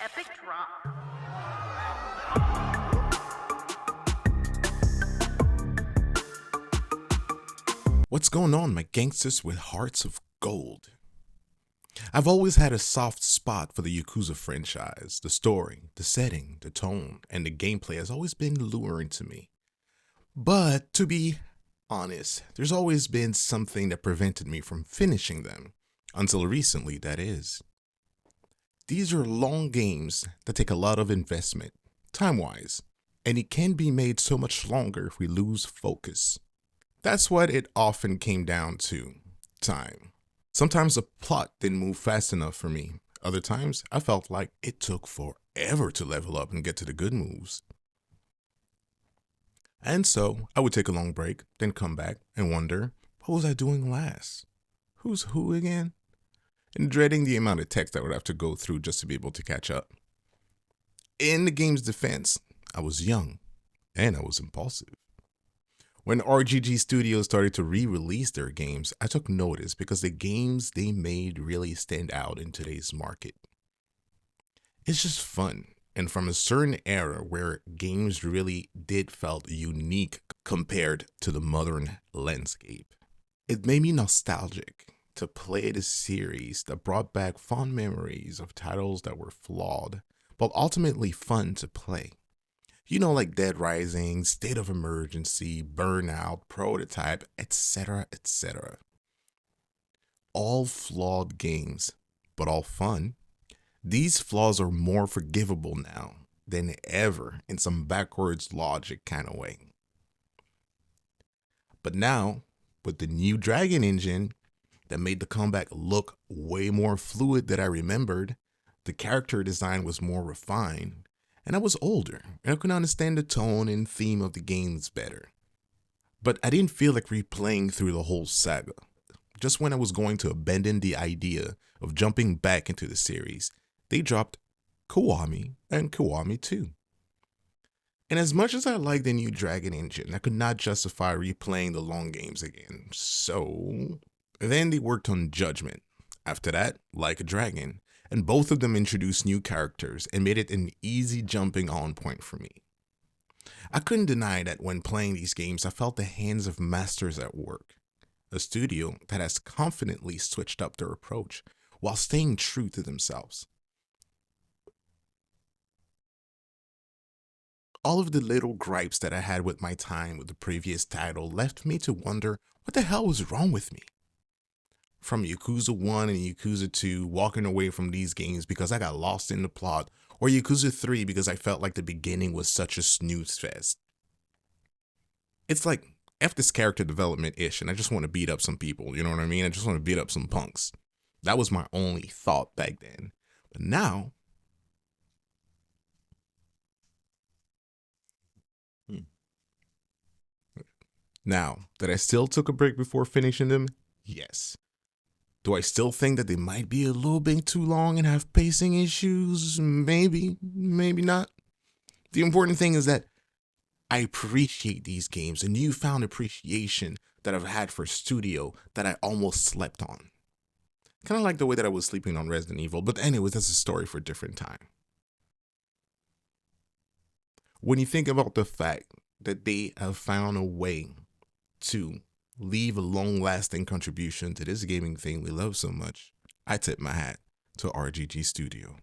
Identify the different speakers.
Speaker 1: epic drop.
Speaker 2: What's going on, my gangsters with hearts of gold? I've always had a soft spot for the Yakuza franchise. The story, the setting, the tone, and the gameplay has always been alluring to me. But to be honest, there's always been something that prevented me from finishing them. Until recently, that is. These are long games that take a lot of investment, time-wise, and it can be made so much longer if we lose focus. That's what it often came down to, time. Sometimes the plot didn't move fast enough for me. Other times, I felt like it took forever to level up and get to the good moves. And so, I would take a long break, then come back and wonder, what was I doing last? Who's who again? And dreading the amount of text I would have to go through just to be able to catch up. In the game's defense, I was young, and I was impulsive. When RGG Studios started to re-release their games, I took notice because the games they made really stand out in today's market. It's just fun, and from a certain era where games really did felt unique compared to the modern landscape. It made me nostalgic to play the series that brought back fond memories of titles that were flawed, but ultimately fun to play. You know, like Dead Rising, State of Emergency, Burnout, Prototype, etc., etc. All flawed games, but all fun. These flaws are more forgivable now than ever in some backwards logic kind of way. But now, with the new Dragon engine that made the combat look way more fluid than I remembered, the character design was more refined, and I was older, and I could understand the tone and theme of the games better. But I didn't feel like replaying through the whole saga. Just when I was going to abandon the idea of jumping back into the series, they dropped Kiwami and Kiwami 2. And as much as I liked the new Dragon engine, I could not justify replaying the long games again. So then they worked on Judgment. After that, Like a Dragon, and both of them introduced new characters and made it an easy jumping on point for me. I couldn't deny that when playing these games, I felt the hands of masters at work. A studio that has confidently switched up their approach while staying true to themselves. All of the little gripes that I had with my time with the previous title left me to wonder what the hell was wrong with me. From Yakuza 1 and Yakuza 2, walking away from these games because I got lost in the plot, or Yakuza 3 because I felt like the beginning was such a snooze fest. It's like, F this character development ish, and I just want to beat up some people, you know what I mean? I just want to beat up some punks. That was my only thought back then. But now, now that I still took a break before finishing them, yes. Do I still think that they might be a little bit too long and have pacing issues? Maybe, maybe not. The important thing is that I appreciate these games, a newfound appreciation that I've had for studio that I almost slept on. Kind of like the way that I was sleeping on Resident Evil, but anyways, that's a story for a different time. When you think about the fact that they have found a way to leave a long-lasting contribution to this gaming thing we love so much, I tip my hat to RGG Studio.